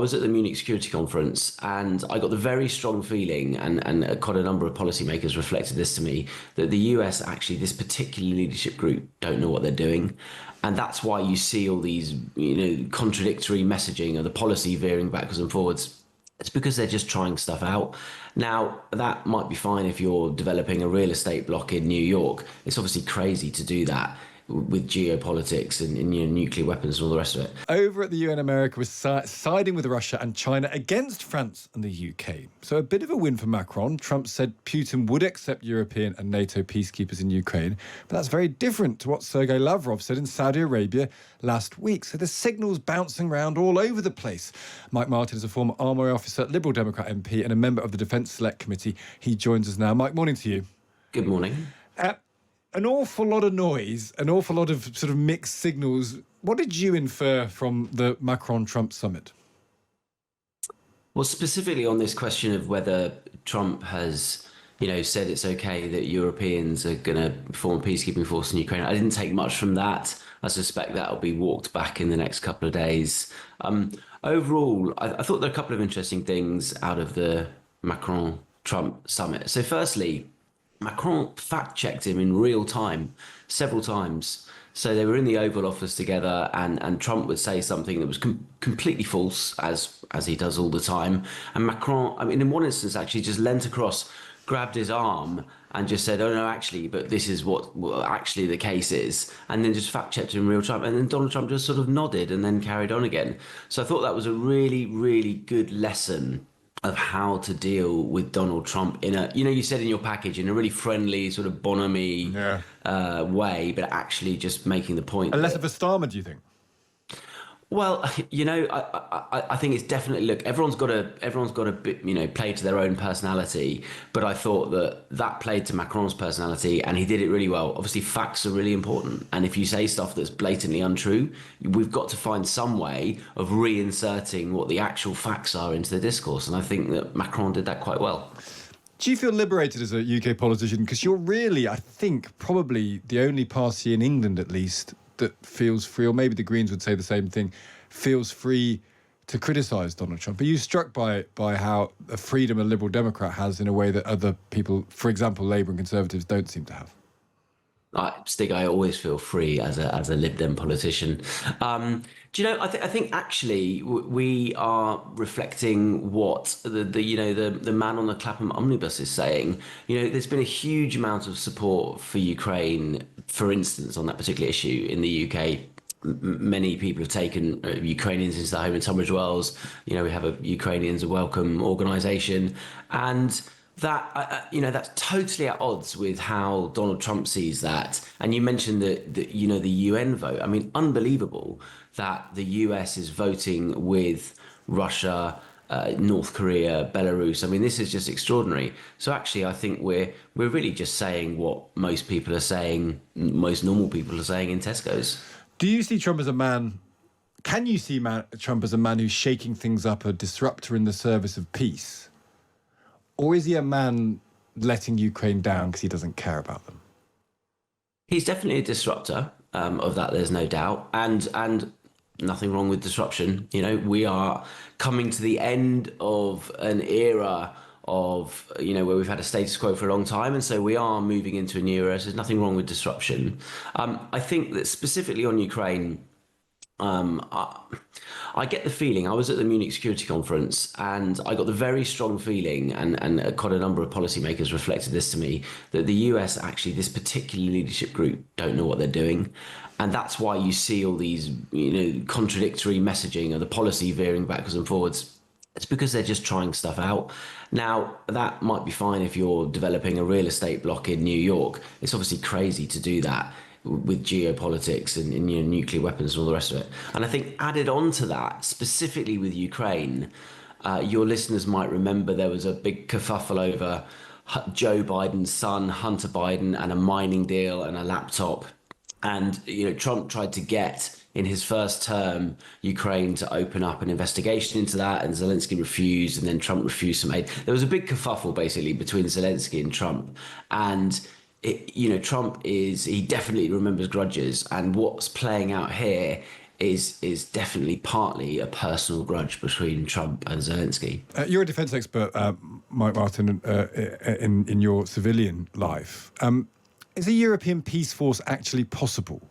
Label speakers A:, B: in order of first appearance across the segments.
A: was at the Munich Security Conference, and I got the very strong feeling, and quite a number of policymakers reflected this to me, that the US actually, this particular leadership group, don't know what they're doing. And that's why you see all these, contradictory messaging of the policy veering backwards and forwards. It's because they're just trying stuff out. Now, that might be fine if you're developing a real estate block in New York. It's obviously crazy to do that with geopolitics and nuclear weapons and all the rest of it.
B: Over at the UN, America was siding with Russia and China against France and the UK. So a bit of a win for Macron. Trump said Putin would accept European and NATO peacekeepers in Ukraine. But that's very different to what Sergei Lavrov said in Saudi Arabia last week. So the signals bouncing around all over the place. Mike Martin is a former armoury officer, Liberal Democrat MP, and a member of the Defence Select Committee. He joins us now. Mike, morning to you.
A: Good morning.
B: An awful lot of noise, an awful lot of sort of mixed signals. What did you infer from the Macron-Trump summit?
A: Well, specifically on this question of whether Trump has, said it's okay that Europeans are going to form a peacekeeping force in Ukraine, I didn't take much from that. I suspect that'll be walked back in the next couple of days. Overall, I thought there are a couple of interesting things out of the Macron-Trump summit. So firstly, Macron fact-checked him in real time, several times. So they were in the Oval Office together, and Trump would say something that was completely false, as he does all the time. And Macron, in one instance, actually just leant across, grabbed his arm, and just said, "Oh no, actually, but this is what actually the case is," and then just fact-checked him in real time. And then Donald Trump just sort of nodded and then carried on again. So I thought that was a really, really good lesson of how to deal with Donald Trump in a, you said in your package, in a really friendly, sort of bonhomie way, but actually just making the point.
B: And less of a Starmer, do you think?
A: Well, I think it's definitely, look, everyone's got to play to their own personality, but I thought that played to Macron's personality, and he did it really well. Obviously, facts are really important, and if you say stuff that's blatantly untrue, we've got to find some way of reinserting what the actual facts are into the discourse, and I think that Macron did that quite well.
B: Do you feel liberated as a UK politician? Because you're really, I think, probably the only party in England, at least, that feels free, or maybe the Greens would say the same thing, feels free to criticise Donald Trump. Are you struck by how a freedom a Liberal Democrat has in a way that other people, for example, Labour and Conservatives, don't seem to have?
A: Stig, I always feel free as a Lib Dem politician. Do you know? I think actually we are reflecting what the man on the Clapham omnibus is saying. There's been a huge amount of support for Ukraine, for instance, on that particular issue in the UK. Many people have taken Ukrainians into their home in Tunbridge Wells. We have a Ukrainians a Welcome organisation, and that that's totally at odds with how Donald Trump sees that. And you mentioned the UN vote. Unbelievable that the US is voting with Russia, North Korea, Belarus. This is just extraordinary. So actually, I think we're really just saying what most people are saying, most normal people are saying in Tesco's.
B: Do you see Trump as a man? Can you see Trump as a man who's shaking things up, a disruptor in the service of peace? Or is he a man letting Ukraine down because he doesn't care about them?
A: He's definitely a disruptor of that, there's no doubt. And nothing wrong with disruption. We are coming to the end of an era of, where we've had a status quo for a long time. And so we are moving into a new era. So there's nothing wrong with disruption. I think that specifically on Ukraine, I get the feeling, I was at the Munich Security Conference, and I got the very strong feeling, and quite a number of policymakers reflected this to me, that the US actually, this particular leadership group, don't know what they're doing. And that's why you see all these, contradictory messaging of the policy veering backwards and forwards. It's because they're just trying stuff out. Now, that might be fine if you're developing a real estate block in New York. It's obviously crazy to do that with geopolitics and nuclear weapons and all the rest of it. And I think added on to that, specifically with Ukraine, your listeners might remember there was a big kerfuffle over Joe Biden's son, Hunter Biden, and a mining deal and a laptop. And, Trump tried to get, in his first term, Ukraine to open up an investigation into that, and Zelensky refused, and then Trump refused some aid. There was a big kerfuffle, basically, between Zelensky and Trump. And Trump he definitely remembers grudges, and what's playing out here is definitely partly a personal grudge between Trump and Zelensky.
B: You're a defence expert, Mike Martin, in your civilian life. Is a European peace force actually possible,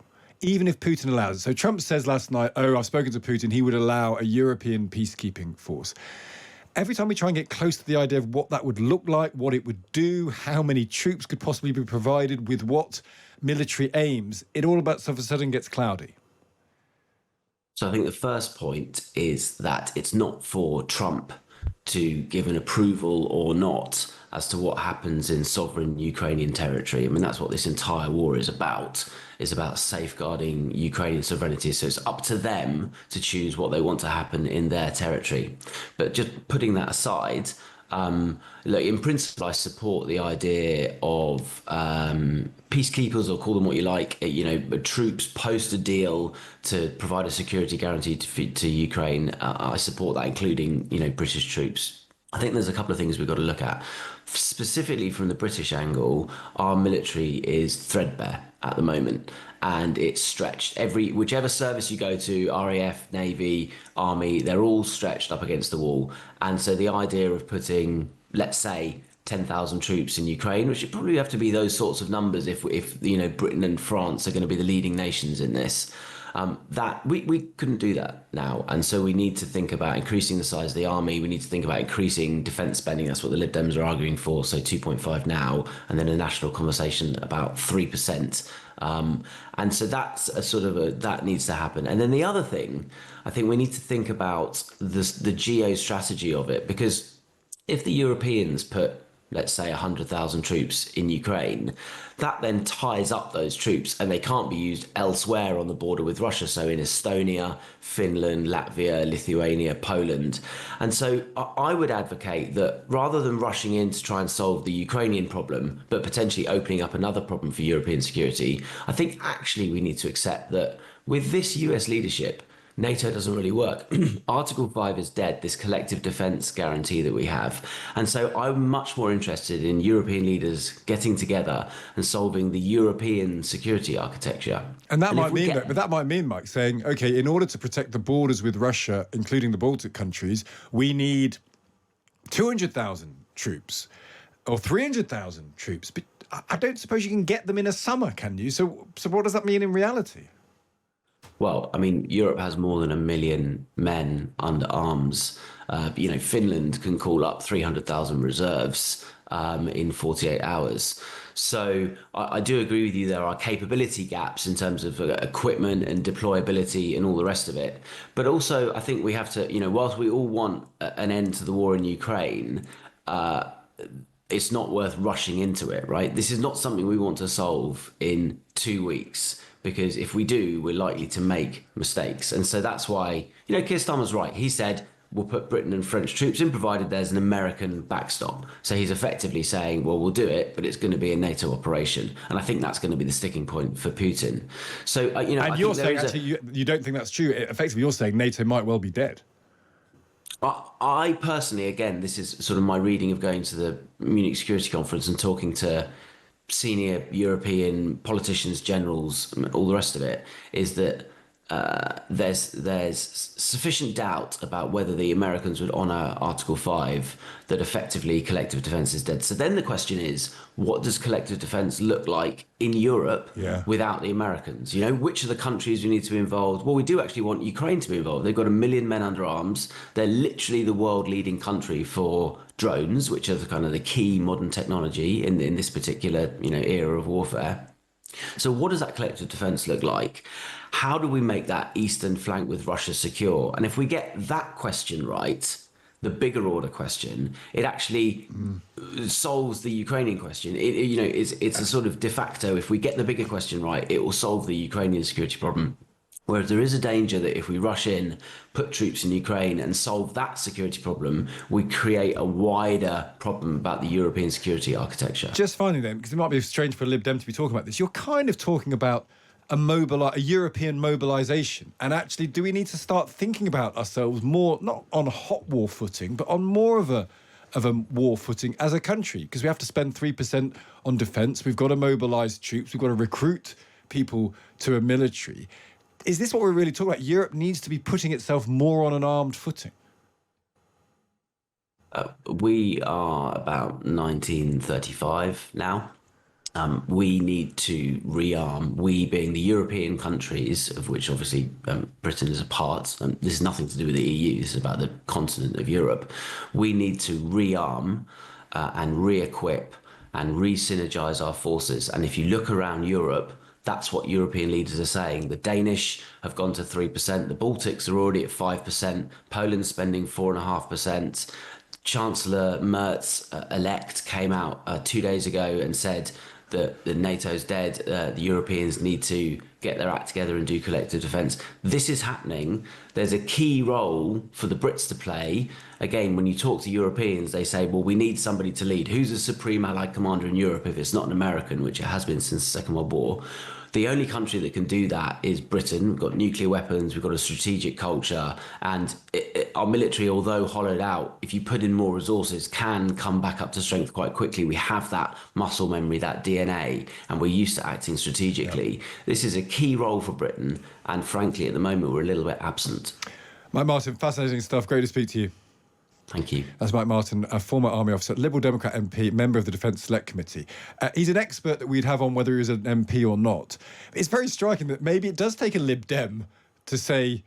B: even if Putin allows it? So Trump says last night, I've spoken to Putin, he would allow a European peacekeeping force. Every time we try and get close to the idea of what that would look like, what it would do, how many troops could possibly be provided, with what military aims, it all of a sudden gets cloudy.
A: So I think the first point is that it's not for Trump to give an approval or not as to what happens in sovereign Ukrainian territory. I mean, that's what this entire war is about safeguarding Ukrainian sovereignty. So it's up to them to choose what they want to happen in their territory. But just putting that aside, look, in principle, I support the idea of peacekeepers, or call them what you like, troops post a deal to provide a security guarantee to Ukraine. I support that, including, British troops. I think there's a couple of things we've got to look at. Specifically from the British angle, our military is threadbare at the moment, and it's stretched. Whichever service you go to, RAF, Navy, Army, they're all stretched up against the wall. And so the idea of putting, let's say, 10,000 troops in Ukraine, which would probably have to be those sorts of numbers if Britain and France are going to be the leading nations in this. That we couldn't do that now, and so we need to think about increasing the size of the army. We need to think about increasing defence spending. That's what the Lib Dems are arguing for. So 2.5 now, and then a national conversation about 3%. And so that's that needs to happen. And then the other thing, I think we need to think about the geostrategy of it, because if the Europeans put, let's say, 100,000 troops in Ukraine, that then ties up those troops, and they can't be used elsewhere on the border with Russia. So in Estonia, Finland, Latvia, Lithuania, Poland. And so I would advocate that rather than rushing in to try and solve the Ukrainian problem, but potentially opening up another problem for European security, I think actually we need to accept that with this US leadership, NATO doesn't really work. Article 5 is dead, this collective defence guarantee that we have. And so I'm much more interested in European leaders getting together and solving the European security architecture.
B: And that might mean, Mike, saying, OK, in order to protect the borders with Russia, including the Baltic countries, we need 200,000 troops or 300,000 troops. But I don't suppose you can get them in a summer, can you? So what does that mean in reality?
A: Well, I mean, Europe has more than 1 million men under arms. Finland can call up 300,000 reserves in 48 hours. So I do agree with you. There are capability gaps in terms of equipment and deployability and all the rest of it. But also, I think we have to, whilst we all want an end to the war in Ukraine, it's not worth rushing into it, right? This is not something we want to solve in 2 weeks, because if we do, we're likely to make mistakes. And so that's why, Keir Starmer's right. He said, we'll put Britain and French troops in, provided there's an American backstop. So he's effectively saying, well, we'll do it, but it's going to be a NATO operation. And I think that's going to be the sticking point for Putin. So,
B: and you're saying, actually, you don't think that's true. Effectively, you're saying NATO might well be dead.
A: I personally, again, this is sort of my reading of going to the Munich Security Conference and talking to senior European politicians, generals, all the rest of it, is that there's sufficient doubt about whether the Americans would honour Article 5, that effectively collective defence is dead. So then the question is, what does collective defence look like in Europe without the Americans? Which are the countries we need to be involved? Well, we do actually want Ukraine to be involved. They've got 1 million men under arms. They're literally the world-leading country for drones, which are the key modern technology in this particular era of warfare. So what does that collective defence look like? How do we make that eastern flank with Russia secure? And if we get that question right, the bigger order question, it actually solves the Ukrainian question. It's a sort of de facto. If we get the bigger question right, it will solve the Ukrainian security problem. Whereas there is a danger that if we rush in, put troops in Ukraine and solve that security problem, we create a wider problem about the European security architecture.
B: Just finally then, because it might be strange for a Lib Dem to be talking about this, you're kind of talking about a European mobilisation. And actually, do we need to start thinking about ourselves more, not on hot war footing, but on more of a war footing as a country? Because we have to spend 3% on defence. We've got to mobilise troops. We've got to recruit people to a military. Is this what we're really talking about? Europe needs to be putting itself more on an armed footing.
A: We are about 1935 now. We need to rearm, we being the European countries, of which obviously Britain is a part. This is nothing to do with the EU, this is about the continent of Europe. We need to rearm and re-equip and re-synergize our forces. And if you look around Europe, that's what European leaders are saying. The Danish have gone to 3%, the Baltics are already at 5%, Poland's spending 4.5%. Chancellor Merz elect came out 2 days ago and said that NATO's dead, the Europeans need to get their act together and do collective defence. This is happening. There's a key role for the Brits to play. Again, when you talk to Europeans, they say, well, we need somebody to lead. Who's the supreme allied commander in Europe if it's not an American, which it has been since the Second World War? The only country that can do that is Britain. We've got nuclear weapons, we've got a strategic culture, and our military, although hollowed out, if you put in more resources, can come back up to strength quite quickly. We have that muscle memory, that DNA, and we're used to acting strategically. Yeah. This is a key role for Britain, and frankly, at the moment, we're a little bit absent.
B: Mike Martin, fascinating stuff. Great to speak to you.
A: Thank you.
B: That's Mike Martin, a former Army officer, Liberal Democrat MP, member of the Defence Select Committee. He's an expert that we'd have on whether he's an MP or not. It's very striking that maybe it does take a Lib Dem to say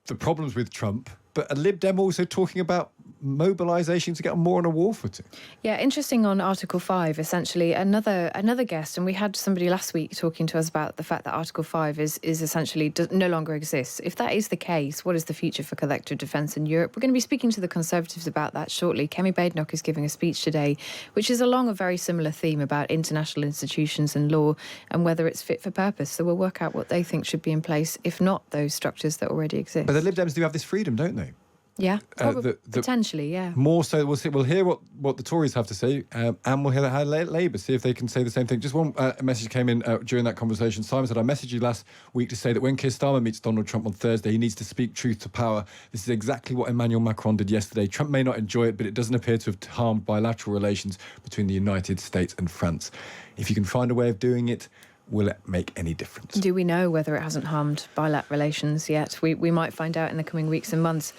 B: the problems with Trump, but a Lib Dem also talking about mobilisation to get more on a war footing.
C: Yeah, interesting on Article 5, essentially, another guest, and we had somebody last week talking to us about the fact that Article 5 is essentially no longer exists. If that is the case, what is the future for collective defence in Europe? We're going to be speaking to the Conservatives about that shortly. Kemi Badenoch is giving a speech today, which is along a very similar theme about international institutions and law and whether it's fit for purpose. So we'll work out what they think should be in place, if not those structures that already exist.
B: But the Lib Dems do have this freedom, don't they?
C: Yeah, potentially, yeah.
B: More so, we'll hear what the Tories have to say, and we'll hear how Labour, see if they can say the same thing. Just one message came in during that conversation. Simon said, I messaged you last week to say that when Keir Starmer meets Donald Trump on Thursday, he needs to speak truth to power. This is exactly what Emmanuel Macron did yesterday. Trump may not enjoy it, but it doesn't appear to have harmed bilateral relations between the United States and France. If you can find a way of doing it, will it make any difference?
C: Do we know whether it hasn't harmed bilateral relations yet? We might find out in the coming weeks and months.